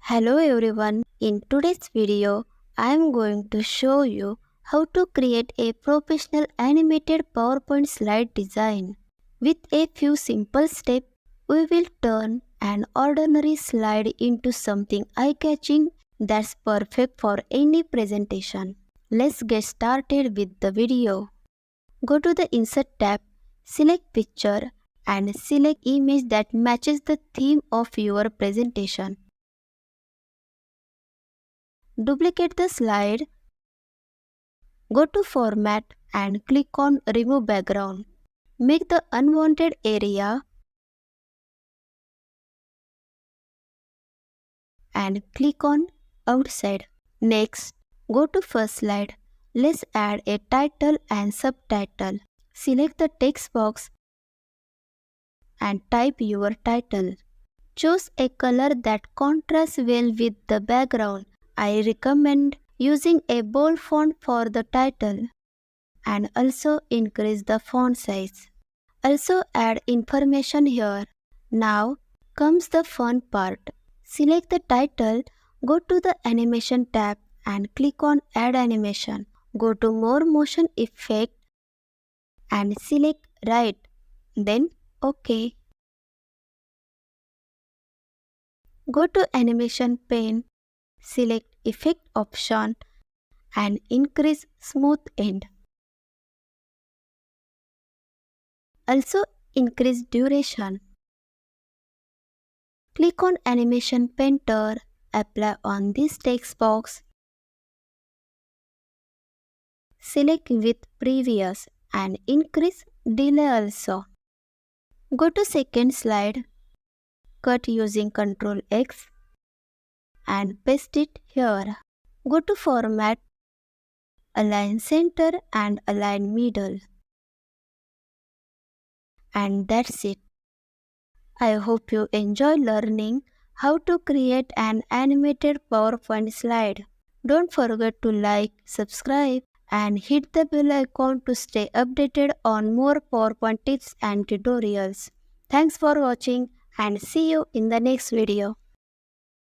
Hello everyone, in today's video, I am going to show you how to create a professional animated PowerPoint slide design. With a few simple steps, we will turn an ordinary slide into something eye-catching that's perfect for any presentation. Let's get started with the video. Go to the Insert tab, select Picture and select image that matches the theme of your presentation. Duplicate the slide, go to Format and click on Remove Background. Make the unwanted area and click on Outside. Next, go to First Slide. Let's add a title and subtitle. Select the text box and type your title. Choose a color that contrasts well with the background. I recommend using a bold font for the title and also increase the font size. Also add information here. Now comes the fun part. Select the title, go to the Animation tab and click on Add Animation. Go to More Motion Effect and select Right, then OK. Go to Animation pane, select Effect option and increase Smooth End. Also increase duration. Click on Animation Painter, apply on this text box. Select with previous and increase delay also. Go to second slide, cut using Ctrl+X and paste it here. Go to Format, align center and align middle. And that's it. I hope you enjoy learning how to create an animated PowerPoint slide. Don't forget to like, subscribe, and hit the bell icon to stay updated on more PowerPoint tips and tutorials. Thanks for watching and see you in the next video.